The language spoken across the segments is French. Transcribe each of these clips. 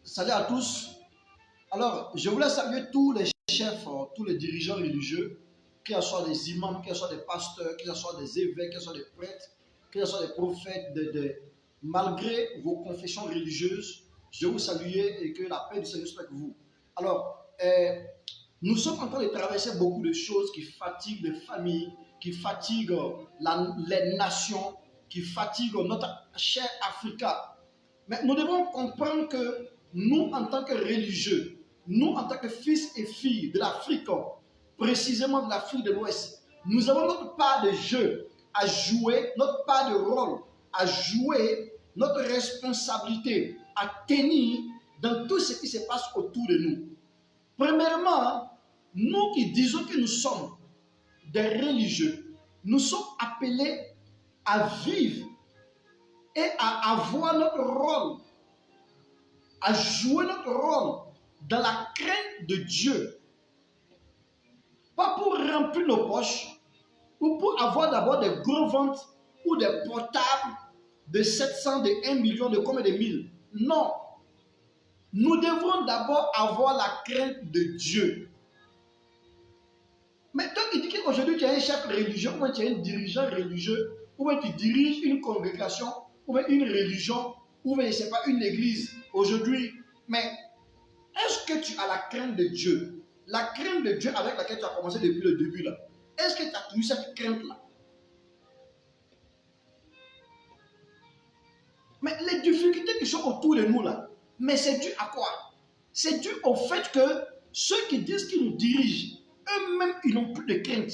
Salut à tous. Alors, je voulais saluer tous les chefs, tous les dirigeants religieux, que ce soit des imams, que ce soit des pasteurs, que ce soit des évêques, que ce soit des prêtres, que ce soit des prophètes, malgré vos confessions religieuses, je vous salue et que la paix du Seigneur soit avec vous. Alors, nous sommes en train de traverser beaucoup de choses qui fatiguent les familles, qui fatiguent les nations, qui fatiguent notre cher Africa. Mais nous devons comprendre que nous, en tant que religieux, nous, en tant que fils et filles de l'Afrique, précisément de l'Afrique de l'Ouest, nous avons notre part de jeu à jouer, notre part de rôle à jouer, notre responsabilité à tenir dans tout ce qui se passe autour de nous. Premièrement, nous qui disons que nous sommes des religieux, nous sommes appelés à vivre et à avoir notre rôle, à jouer notre rôle dans la crainte de Dieu. Pas pour remplir nos poches ou pour avoir d'abord des gros ventes ou des portables de 700, de 1 million, de combien de mille. Non. Nous devons d'abord avoir la crainte de Dieu. Mais toi qui dis qu'aujourd'hui tu es un chef religieux, ou tu es un dirigeant religieux, ou tu diriges une congrégation, ou une religion, ou je ne sais pas, une église aujourd'hui, mais est-ce que tu as la crainte de Dieu? La crainte de Dieu avec laquelle tu as commencé depuis le début là. Est-ce que tu as toujours cette crainte là? Mais les difficultés qui sont autour de nous là, mais c'est dû à quoi? C'est dû au fait que ceux qui disent qu'ils nous dirigent, eux-mêmes, ils n'ont plus de crainte.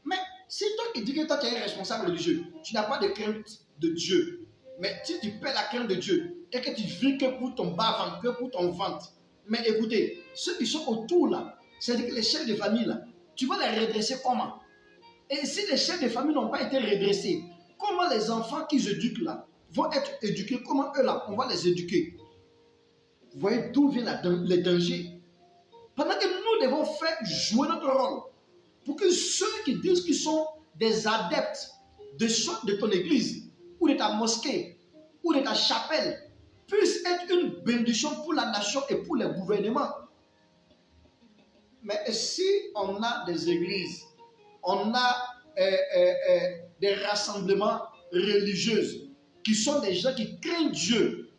Mais si toi qui dis que toi tu es un responsable religieux, tu n'as pas de crainte de Dieu, mais si tu perds la crainte de Dieu et que tu vis que pour ton bas-ventre, que pour ton ventre, mais écoutez, ceux qui sont autour là, c'est-à-dire que les chefs de famille là, tu vas les redresser comment? Et si les chefs de famille n'ont pas été redressés, comment les enfants qu'ils éduquent là vont être éduqués? Comment eux là, on va les éduquer? Vous voyez d'où viennent les dangers? Pendant que nous devons faire jouer notre rôle, pour que ceux qui disent qu'ils sont des adeptes de ton église, ou de ta mosquée, ou de ta chapelle, puissent être une bénédiction pour la nation et pour les gouvernements. Mais si on a des églises, on a des rassemblements religieux qui sont des gens qui craignent Dieu,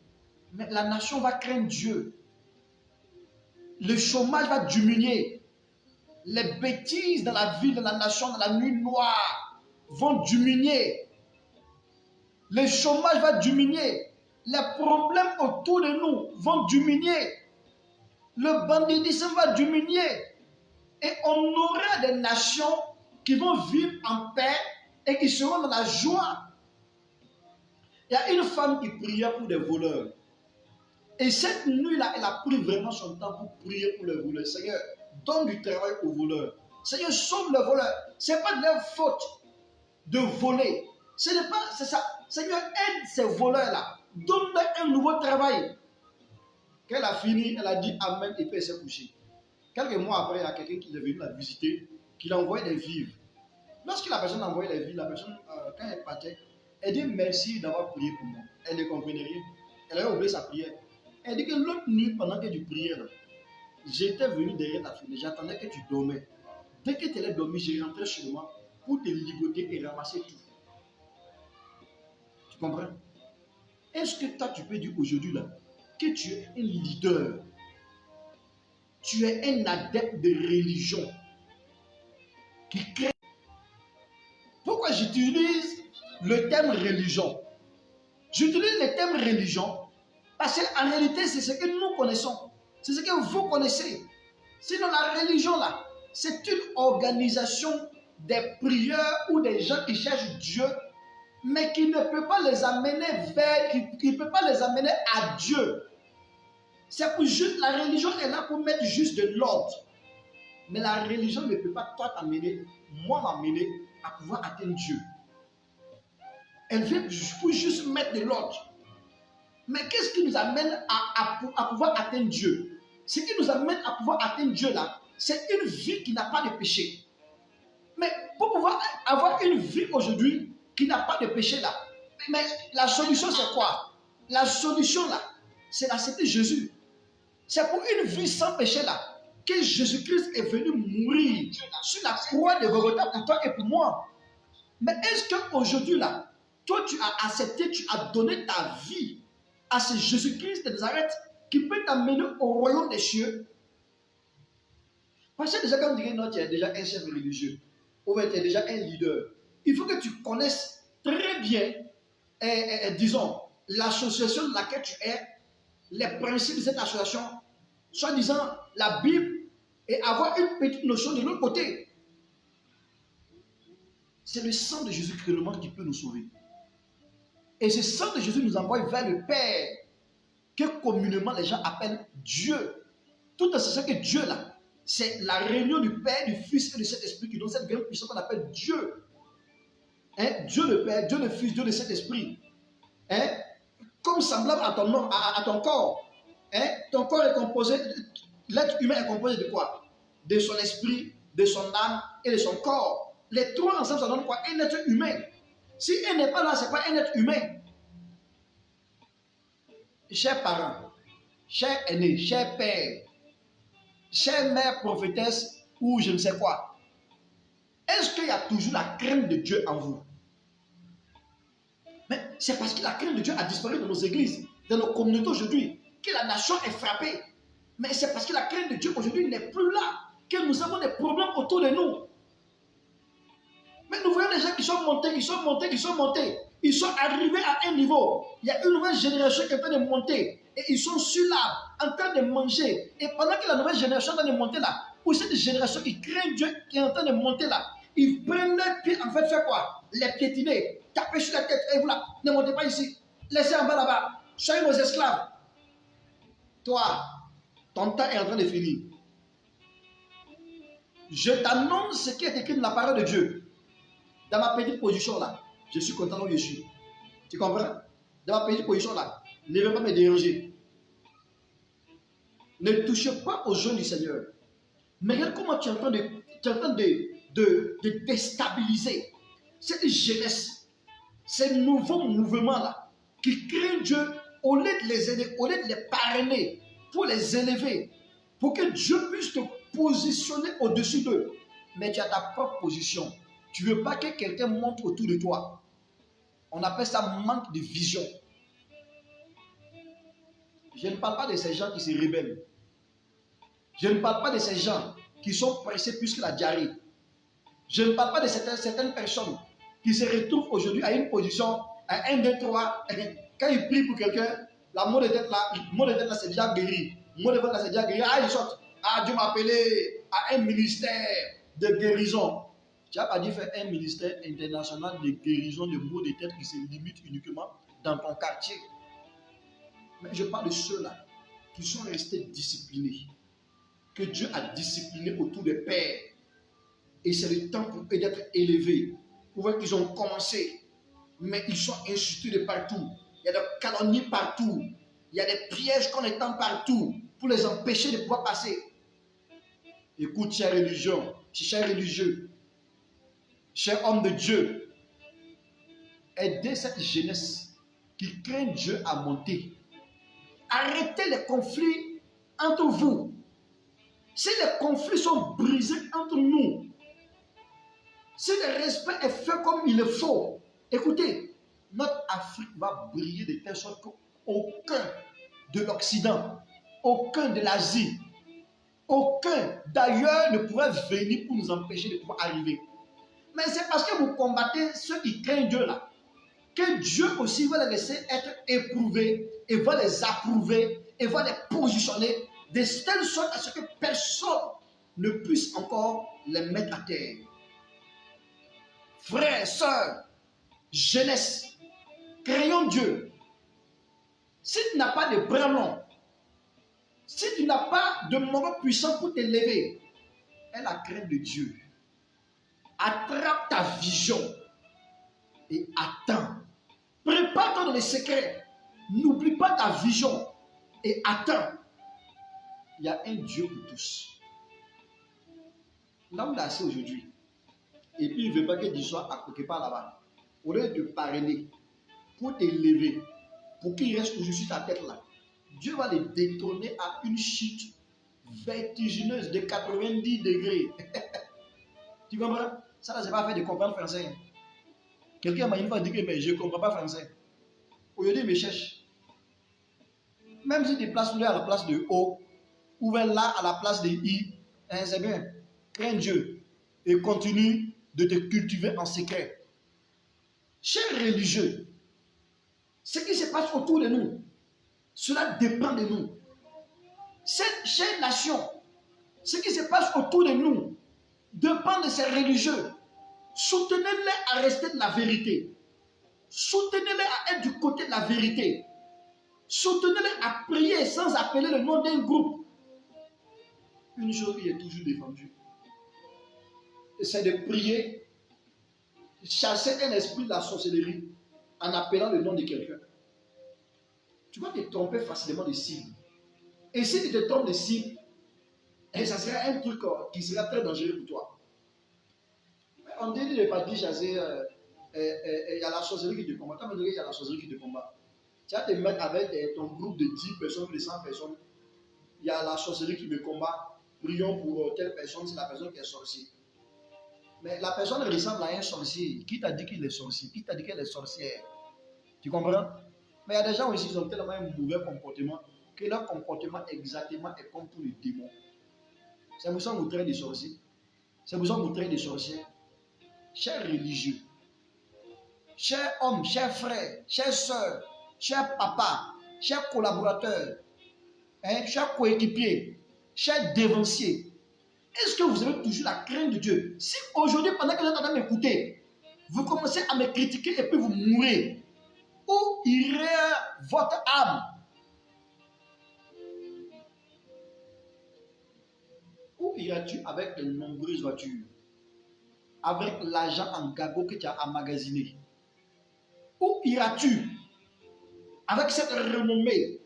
mais la nation va craindre Dieu. Le chômage va diminuer. Les bêtises dans la ville, dans la nation, dans la nuit noire vont diminuer. Le chômage va diminuer. Les problèmes autour de nous vont diminuer. Le banditisme va diminuer. Et on aura des nations qui vont vivre en paix et qui seront dans la joie. Il y a une femme qui priait pour des voleurs. Et cette nuit-là, elle a pris vraiment son temps pour prier pour les voleurs. Seigneur, donne du travail aux voleurs. Seigneur, sauve les voleurs. Ce n'est pas de leur faute de voler. Ce n'est pas, c'est ça. Seigneur, aide ces voleurs-là. Donne-leur un nouveau travail. Quand elle a fini, elle a dit Amen et puis elle s'est couchée. Quelques mois après, il y a quelqu'un qui est venu la visiter, qui l'a envoyé des vivres. Lorsque la personne a envoyé les vivres, la personne, quand elle partait, elle dit merci d'avoir prié pour moi. Elle ne comprenait rien. Elle avait oublié sa prière. Elle dit que l'autre nuit, pendant que tu priais, j'étais venu derrière ta fenêtre, j'attendais que tu dormais. Dès que tu allais dormir, j'ai rentré chez moi pour te ligoter et ramasser tout. Tu comprends? Est-ce que toi, tu peux dire aujourd'hui là que tu es un leader? Tu es un adepte de religion qui crée. Pourquoi j'utilise le terme religion? J'utilise le terme religion parce qu'en réalité, c'est ce que nous connaissons. C'est ce que vous connaissez. Sinon, la religion, là, c'est une organisation des prieurs ou des gens qui cherchent Dieu, mais qui ne peut pas les amener vers, qui ne peut pas les amener à Dieu. C'est pour juste, la religion est là pour mettre juste de l'ordre. Mais la religion ne peut pas toi t'amener, moi m'amener à pouvoir atteindre Dieu. Elle vient pour juste mettre de l'ordre. Mais qu'est-ce qui nous amène à pouvoir atteindre Dieu? Ce qui nous amène à pouvoir atteindre Dieu là, c'est une vie qui n'a pas de péché. Mais pour pouvoir avoir une vie aujourd'hui qui n'a pas de péché là, mais la solution c'est quoi? La solution là, c'est d'accepter Jésus. C'est pour une vie sans péché là que Jésus-Christ est venu mourir sur la croix de Golgotha pour toi et pour moi. Mais est-ce qu'aujourd'hui là, toi tu as accepté, tu as donné ta vie à ce Jésus-Christ de Nazareth qui peut t'amener au royaume des cieux? Parce que déjà quand on dit non, tu es déjà un chef religieux, ou bien tu es déjà un leader, il faut que tu connaisses très bien, disons, l'association de laquelle tu es, les principes de cette association, soit disant la Bible, et avoir une petite notion de l'autre côté. C'est le sang de Jésus qui peut nous sauver. Et ce sang de Jésus nous envoie vers le Père, que communément les gens appellent Dieu. Tout en sachant que Dieu là, c'est la réunion du Père, du Fils et de cet Esprit qui donne cette grande puissance qu'on appelle Dieu. Hein? Dieu le Père, Dieu le Fils, Dieu le Saint-Esprit. Hein? Comme semblable à ton, à ton corps. Hein? Ton corps est composé, l'être humain est composé de quoi? De son esprit, de son âme et de son corps. Les trois ensemble, ça donne quoi? Un être humain. Si elle n'est pas là, ce n'est pas un être humain. Chers parents, chers aînés, chers pères, chère mère prophétesse ou je ne sais quoi, est-ce qu'il y a toujours la crainte de Dieu en vous? Mais c'est parce que la crainte de Dieu a disparu dans nos églises, dans nos communautés aujourd'hui, que la nation est frappée. Mais c'est parce que la crainte de Dieu aujourd'hui n'est plus là, que nous avons des problèmes autour de nous. Mais nous voyons des gens qui sont montés, qui sont montés, qui sont montés. Ils sont arrivés à un niveau. Il y a une nouvelle génération qui est en train de monter. Et ils sont sur l'arbre, en train de manger. Et pendant que la nouvelle génération est en train de monter là, ou cette génération qui craint Dieu, qui est en train de monter là, ils prennent leurs pieds, en fait, faire quoi? Les piétiner, taper sur la tête. Et vous là, ne montez pas ici. Laissez en bas là-bas. Soyez nos esclaves. Toi, ton temps est en train de finir. Je t'annonce ce qui est écrit dans la parole de Dieu. Dans ma petite position là, je suis content où je suis. Tu comprends? Dans ma petite position là, ne viens pas me déranger. Ne touchez pas aux jeunes du Seigneur. Mais regarde comment tu es en train de déstabiliser cette jeunesse, ces nouveaux mouvements là, qui craignent Dieu au lieu de les aider, au lieu de les parrainer, pour les élever, pour que Dieu puisse te positionner au-dessus d'eux. Mais tu as ta propre position. Tu ne veux pas que quelqu'un monte autour de toi. On appelle ça manque de vision. Je ne parle pas de ces gens qui se rebellent. Je ne parle pas de ces gens qui sont pressés plus que la diarrhée. Je ne parle pas de certaines personnes qui se retrouvent aujourd'hui à une position, à 1, 2, 3. Quand ils prient pour quelqu'un, la mot de tête là, c'est déjà guéri. Le mot de tête là, c'est déjà guéri. Ah, ils sortent. Ah, Dieu m'a appelé à un ministère de guérison. Tu n'as pas dit faire un ministère international de guérison de maux de tête qui se limite uniquement dans ton quartier. Mais je parle de ceux-là qui sont restés disciplinés, que Dieu a discipliné autour des pères. Et c'est le temps pour eux d'être élevés. Pour voir qu'ils ont commencé, mais ils sont insultés de partout. Il y a des calomnies partout. Il y a des pièges qu'on étend partout pour les empêcher de pouvoir passer. Écoute, chère religion, chers religieux, chers hommes de Dieu, aidez cette jeunesse qui craint Dieu à monter. Arrêtez les conflits entre vous. Si les conflits sont brisés entre nous, si le respect est fait comme il le faut, écoutez, notre Afrique va briller de telle sorte qu'aucun de l'Occident, aucun de l'Asie, aucun d'ailleurs ne pourrait venir pour nous empêcher de pouvoir arriver. Mais c'est parce que vous combattez ceux qui craignent Dieu là, que Dieu aussi va les laisser être éprouvés et va les approuver et va les positionner de telle sorte à ce que personne ne puisse encore les mettre à terre. Frères, sœurs, jeunesse, craignons Dieu. Si tu n'as pas de bras longs, si tu n'as pas de moment puissant pour t'élever, aie la crainte de Dieu. Attrape ta vision et attends. Prépare-toi dans les secrets. N'oublie pas ta vision et attends. Il y a un Dieu pour tous. Là où il est assis aujourd'hui, et puis il ne veut pas que tu sois à quelque part là-bas, au lieu de te parrainer, pour t'élever, pour qu'il reste toujours sur ta tête là, Dieu va les détrôner à une chute vertigineuse de 90 degrés. Tu comprends? Ça, là, c'est pas fait de comprendre français. Quelqu'un m'a une fois dit que mais je ne comprends pas français. Aujourd'hui, il me cherche. Même si tu places là à la place de O, ou bien là à la place de I, hein, c'est bien. Crains Dieu et continue de te cultiver en secret. Chers religieux, ce qui se passe autour de nous, cela dépend de nous. Cette chère nation, ce qui se passe autour de nous, dépend de ces religieux. Soutenez-les à rester de la vérité. Soutenez-les à être du côté de la vérité. Soutenez-les à prier sans appeler le nom d'un groupe. Une chose qui est toujours défendue, c'est de prier, chasser un esprit de la sorcellerie en appelant le nom de quelqu'un. Tu vas te tromper facilement de cible. Et si tu te trompes de cible, ça sera un truc qui sera très dangereux pour toi. On dit de ne pas dire chasser, il y a la sorcellerie qui te combat. Quand on dit qu'il y a la sorcellerie qui te combat, tu vas te mettre avec ton groupe de 10 personnes ou de 100 personnes. Il y a la sorcellerie qui me combat. Prions pour telle personne, c'est la personne qui est sorcière. Mais la personne ressemble à un sorcier. Qui t'a dit qu'il est sorcier? Qui t'a dit qu'elle est sorcière? Tu comprends? Mais il y a des gens aussi qui ont tellement un mauvais comportement que leur comportement exactement est comme tous les démons. C'est pour ça qu'on vous traite des sorciers. C'est pour ça qu'on vous traite des sorcières. Chers religieux, chers hommes, chers frères, chers soeurs, chers papas, chers collaborateurs, chers coéquipiers, chers dévanciers, est-ce que vous avez toujours la crainte de Dieu? Si aujourd'hui, pendant que vous êtes en train de m'écouter, vous commencez à me critiquer et puis vous mourrez, où irait votre âme? Où iras-tu avec les nombreuses voitures? Avec l'argent en gagot que tu as emmagasiné? Où iras-tu avec cette renommée,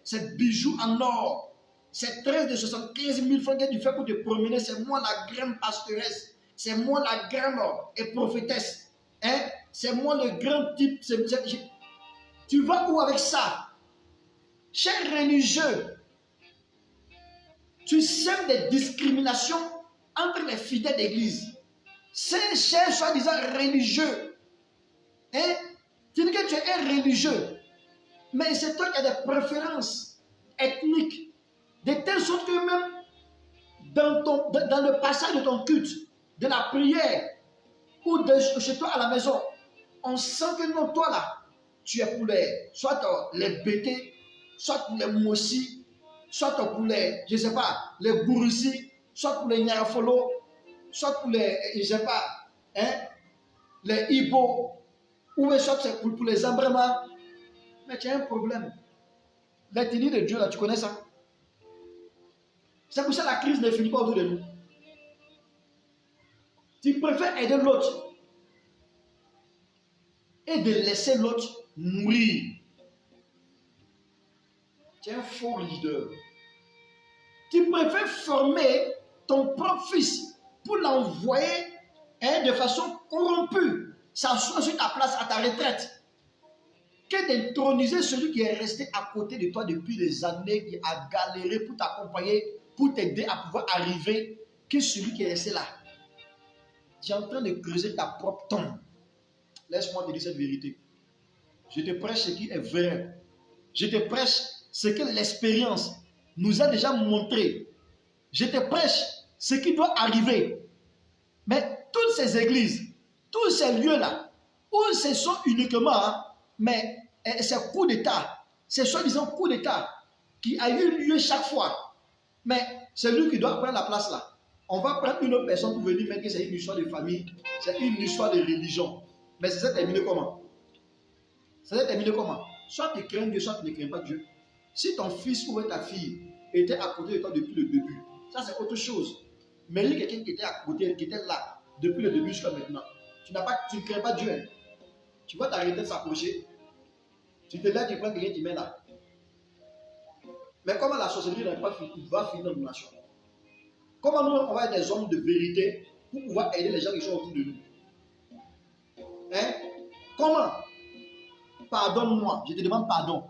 ces bijoux en or, ces 13 de 75 000 francs que tu fais pour te promener? C'est moi la grande pastoresse, c'est moi la grande et prophétesse, c'est moi le grand type. Tu vas où avec ça? Chers religieux, tu sèmes des discriminations entre les fidèles d'église. Ces chers soi-disant religieux, tu dis que tu es un religieux, mais c'est toi qui as des préférences ethniques, de telle sorte que même dans le passage de ton culte, de la prière, ou chez toi à la maison, on sent que non, toi là, tu es pour soit les bêtés, soit pour les mossis, soit pour les, je ne sais pas, les gourussis, soit pour les nyarafolo, soit pour les, je ne sais pas, les Ibo, ou soit pour les Ambrema. Mais tu as un problème. L'ethnie de Dieu là, tu connais ça? C'est pour ça que la crise ne finit pas autour de nous. Tu préfères aider l'autre et de laisser l'autre mourir. Tu es un faux leader. Tu préfères former ton propre fils pour l'envoyer de façon corrompue, s'asseoir sur ta place à ta retraite, que d'introniser celui qui est resté à côté de toi depuis des années, qui a galéré pour t'accompagner, pour t'aider à pouvoir arriver, que celui qui est resté là. Tu es en train de creuser ta propre tombe. Laisse-moi te dire cette vérité. Je te prêche ce qui est vrai. Je te prêche ce que l'expérience nous a déjà montré. Je te prêche ce qui doit arriver. Mais toutes ces églises, tous ces lieux-là, où ce sont uniquement, mais ces coups d'État, ces soi-disant coups d'État qui a eu lieu chaque fois, mais c'est lui qui doit prendre la place là. On va prendre une autre personne pour venir mettre que c'est une histoire de famille, c'est une histoire de religion. Mais ça s'est terminé comment? Ça s'est terminé comment? Soit tu crains Dieu, soit tu ne crains pas Dieu. Si ton fils ou ta fille était à côté de toi depuis le début, ça c'est autre chose. Mais il y a quelqu'un qui était à côté, qui était là depuis le début jusqu'à maintenant. Tu ne crains pas Dieu. Tu vois ta retraite s'approcher. Tu te lèves, tu prends quelqu'un qui met là. Mais comment la sorcellerie va finir dans nos nations? Comment nous, on va être des hommes de vérité pour pouvoir aider les gens qui sont autour de nous? Comment? Pardonne-moi, je te demande pardon.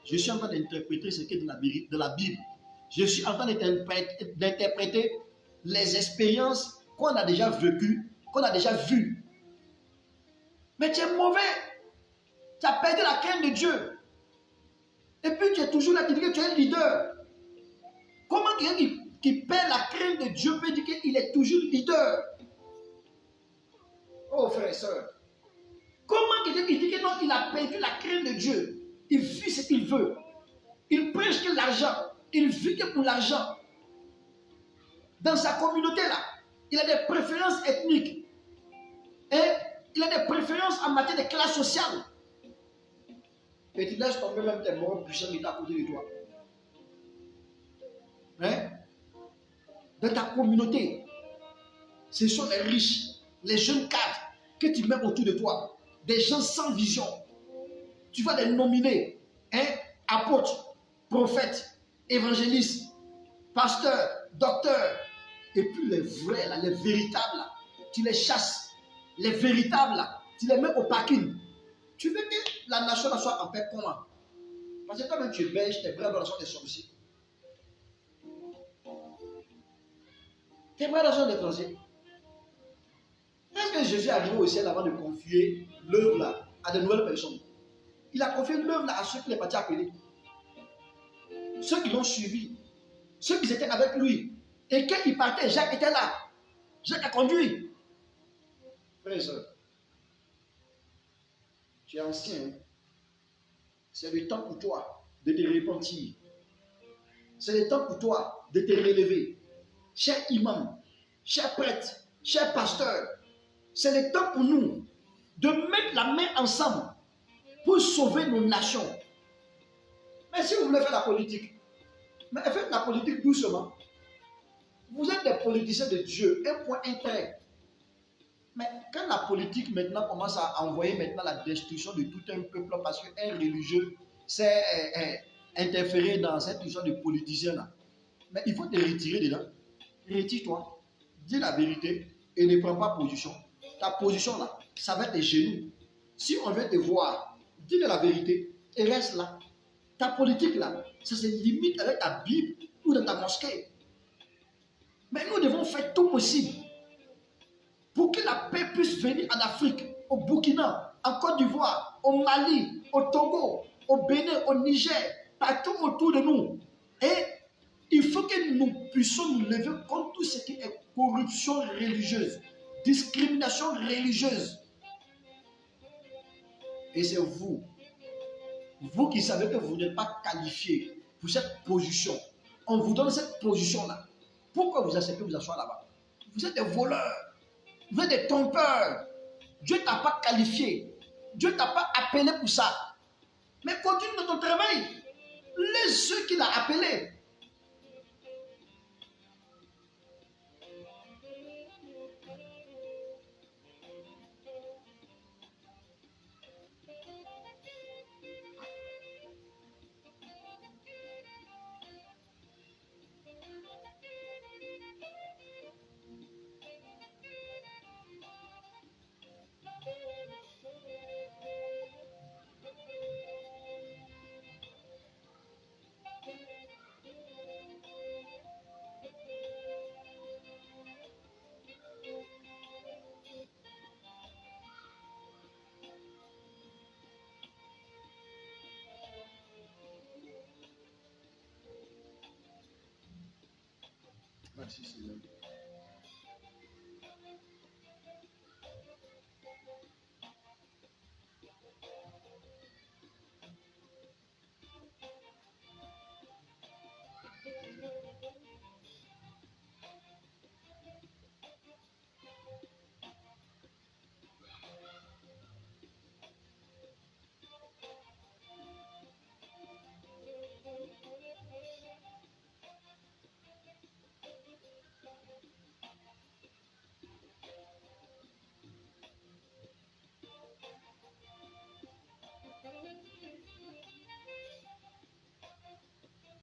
Je suis en train d'interpréter ce qui est de la Bible. Je suis en train d'interpréter les expériences qu'on a déjà vécues, qu'on a déjà vues. Mais tu es mauvais. Tu as perdu la crainte de Dieu. Et puis tu es toujours là, tu dis que tu es un leader. Comment quelqu'un qui perd la crainte de Dieu peut dire qu'il est toujours leader? Oh frère et soeur. Comment quelqu'un qui dit que non, il a perdu la crainte de Dieu? Il vit ce qu'il veut. Il prêche que l'argent. Il vit que pour l'argent. Dans sa communauté là, il a des préférences ethniques. Et il a des préférences en matière de classe sociale. Et tu laisses tomber même tes morts puissants qui sont à côté de toi. Hein? Dans ta communauté, ce sont les riches, les jeunes cadres que tu mets autour de toi. Des gens sans vision. Tu vas les nominer. Hein? Apôtres, prophètes, évangélistes, pasteurs, docteurs. Et puis les vrais, là, les véritables, là, tu les chasses. Les véritables, là, tu les mets au parking. Tu veux que la nation soit en paix comment? Parce que toi-même tu es belge, tes frères dans sont des sorciers. Tes frères sont des sorciers. Est-ce que Jésus est arrivé au ciel avant de confier l'œuvre là à de nouvelles personnes? Il a confié l'œuvre là à ceux qui sont partis appeler. Ceux qui l'ont suivi. Ceux qui étaient avec lui. Et quand il partait, Jacques était là. Jacques a conduit. Frère et soeur, tu es ancien. Hein? C'est le temps pour toi de te repentir. C'est le temps pour toi de te relever. Cher imam, cher prêtre, cher pasteur, c'est le temps pour nous de mettre la main ensemble pour sauver nos nations. Mais si vous voulez faire la politique, mais faites la politique doucement. Vous êtes des politiciens de Dieu, un point intérêt. Mais quand la politique maintenant commence à envoyer maintenant la destruction de tout un peuple parce qu'un religieux s'est interféré dans cette histoire de politiciens là, mais il faut te retirer dedans. Retire-toi, dis la vérité et ne prends pas position. Ta position là, ça va être tes genoux. Si on veut te voir, dis de la vérité et reste là. Ta politique là, ça se limite avec ta Bible ou dans ta mosquée. Mais nous devons faire tout possible pour que la paix puisse venir en Afrique, au Burkina, en Côte d'Ivoire, au Mali, au Togo, au Bénin, au Niger, partout autour de nous. Et il faut que nous puissions nous lever contre tout ce qui est corruption religieuse, discrimination religieuse. Et c'est vous qui savez que vous n'êtes pas qualifié pour cette position. On vous donne cette position-là. Pourquoi vous acceptez de vous asseoir là-bas? Vous êtes des voleurs. Vous êtes des trompeurs. Dieu ne t'a pas qualifié. Dieu ne t'a pas appelé pour ça. Mais continue dans ton travail. Laisse ceux qui l'ont appelé. Merci Seigneur.